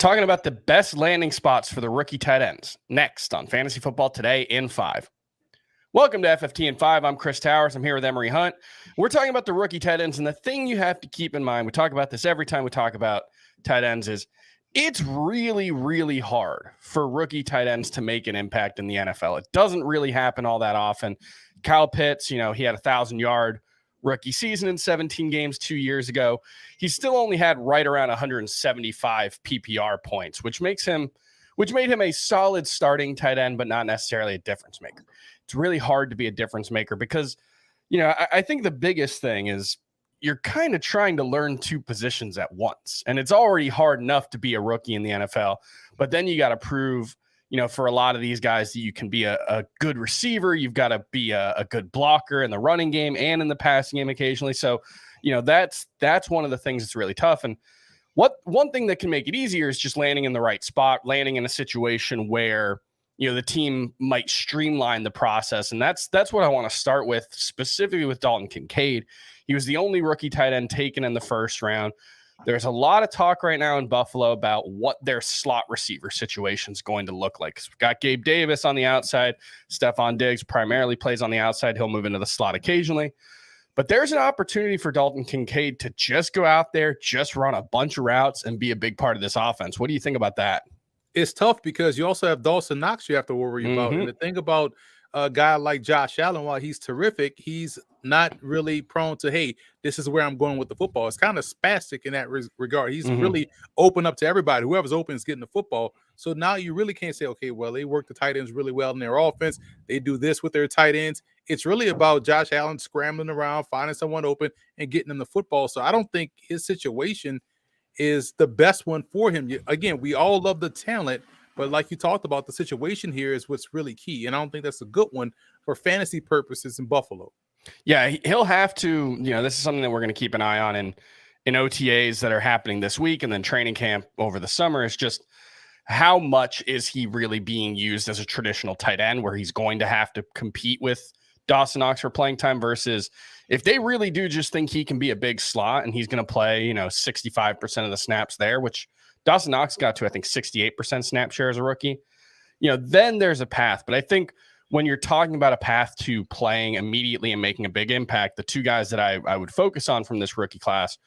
Talking about the best landing spots for the rookie tight ends. Next on Fantasy Football Today in 5. Welcome to FFT in 5. I'm Chris Towers. I'm here with Emory Hunt. We're talking about the rookie tight ends, and the thing you have to keep in mind, we talk about this every time we talk about tight ends, is it's really, really hard for rookie tight ends to make an impact in the NFL. It doesn't really happen all that often. Kyle Pitts, he had a 1,000-yard rookie season in 17 games 2 years ago. He still only had right around 175 PPR points, which made him a solid starting tight end, but not necessarily a difference maker. It's really hard to be a difference maker because, I think the biggest thing is you're kind of trying to learn two positions at once. And it's already hard enough to be a rookie in the NFL, but then you got to prove, for a lot of these guys that you can be a good receiver. You've got to be a good blocker in the running game and in the passing game occasionally. So, that's one of the things that's really tough. And one thing that can make it easier is just landing in the right spot, landing in a situation where, the team might streamline the process. And that's what I want to start with, specifically with Dalton Kincaid. He was the only rookie tight end taken in the first round. There's a lot of talk right now in Buffalo about what their slot receiver situation is going to look like. We've got Gabe Davis on the outside. Stephon Diggs primarily plays on the outside. He'll move into the slot occasionally. But there's an opportunity for Dalton Kincaid to just go out there, just run a bunch of routes, and be a big part of this offense. What do you think about that? It's tough because you also have Dawson Knox you have to worry about. And the thing about a guy like Josh Allen, while he's terrific, he's not really prone to, hey, this is where I'm going with the football. It's kind of spastic in that regard. He's really open up to everybody. Whoever's open is getting the football. So now you really can't say, okay, well, they work the tight ends really well in their offense. They do this with their tight ends. It's really about Josh Allen scrambling around, finding someone open, and getting them the football. So I don't think his situation is the best one for him. Again, we all love the talent, but like you talked about, the situation here is what's really key. And I don't think that's a good one for fantasy purposes in Buffalo. Yeah, he'll have to, this is something that we're going to keep an eye on in OTAs that are happening this week and then training camp over the summer. Is just how much is he really being used as a traditional tight end where he's going to have to compete with Dawson Knox for playing time versus if they really do just think he can be a big slot and he's going to play, 65% of the snaps there, which Dawson Knox got to, I think, 68% snap share as a rookie, then there's a path. But I think when you're talking about a path to playing immediately and making a big impact, the two guys that I would focus on from this rookie class,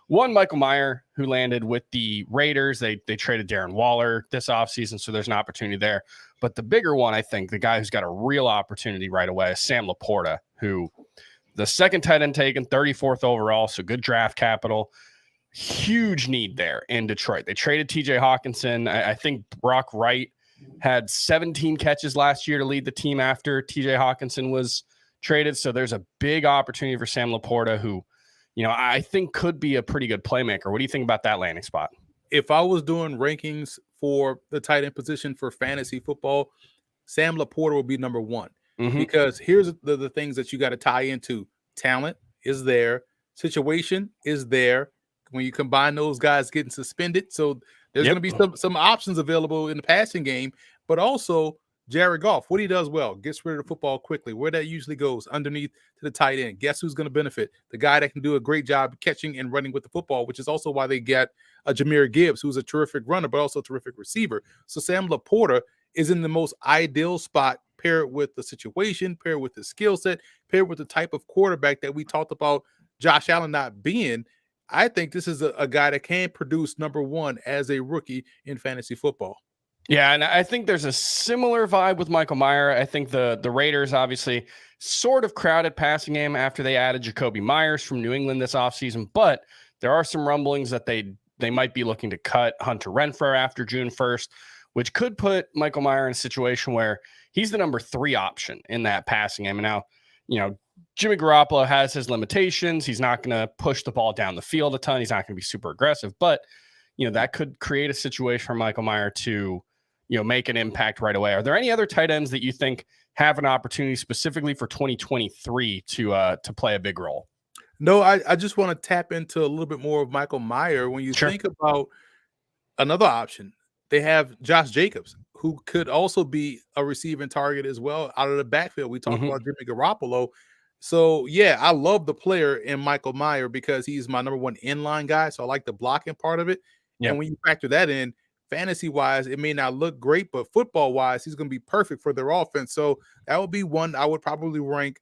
one, Michael Mayer, who landed with the Raiders. They traded Darren Waller this offseason, so there's an opportunity there. But the bigger one, I think, the guy who's got a real opportunity right away is Sam LaPorta, who the second tight end taken, 34th overall, so good draft capital. Huge need there in Detroit. They traded TJ Hawkinson. I think Brock Wright had 17 catches last year to lead the team after TJ Hawkinson was traded. So there's a big opportunity for Sam LaPorta, who, I think could be a pretty good playmaker. What do you think about that landing spot? If I was doing rankings for the tight end position for fantasy football, Sam LaPorta will be number one. Because here's the things that you got to tie into. Talent is there. Situation is there. When you combine those guys getting suspended, so there's going to be some options available in the passing game, but also Jared Goff, what he does well, gets rid of the football quickly. Where that usually goes, underneath to the tight end. Guess who's going to benefit? The guy that can do a great job catching and running with the football, which is also why they get Jahmyr Gibbs, who's a terrific runner, but also a terrific receiver. So Sam LaPorta is in the most ideal spot, paired with the situation, paired with the skill set, paired with the type of quarterback that we talked about Josh Allen not being. I think this is a guy that can produce number one as a rookie in fantasy football. Yeah, and I think there's a similar vibe with Michael Mayer. I think the Raiders obviously sort of crowded passing game after they added Jacoby Myers from New England this offseason, but there are some rumblings that they might be looking to cut Hunter Renfrow after June 1st, which could put Michael Mayer in a situation where he's the number 3 option in that passing game. And now, Jimmy Garoppolo has his limitations. He's not going to push the ball down the field a ton. He's not going to be super aggressive, but that could create a situation for Michael Mayer to, make an impact right away. Are there any other tight ends that you think have an opportunity specifically for 2023 to play a big role? No, I just want to tap into a little bit more of Michael Mayer. When you think about another option, they have Josh Jacobs, who could also be a receiving target as well out of the backfield. We talked about Jimmy Garoppolo. So, yeah, I love the player in Michael Mayer because he's my number one inline guy. So I like the blocking part of it. And when you factor that in, fantasy-wise, it may not look great, but football-wise, he's going to be perfect for their offense. So that would be one I would probably rank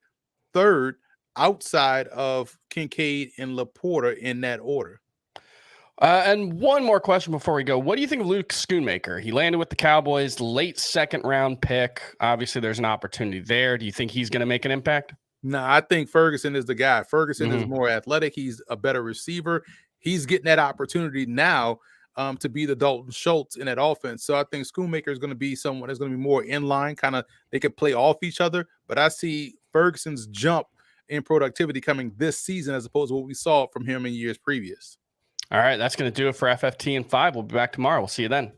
third outside of Kincaid and LaPorta in that order. And one more question before we go. What do you think of Luke Schoonmaker? He landed with the Cowboys, late second-round pick. Obviously, there's an opportunity there. Do you think he's going to make an impact? No, I think Ferguson is the guy. Ferguson is more athletic. He's a better receiver. He's getting that opportunity now to be the Dalton Schultz in that offense. So I think Schoonmaker is going to be someone that's going to be more in line. Kind of they could play off each other. But I see Ferguson's jump in productivity coming this season as opposed to what we saw from him in years previous. All right, that's going to do it for FFT in 5. We'll be back tomorrow. We'll see you then.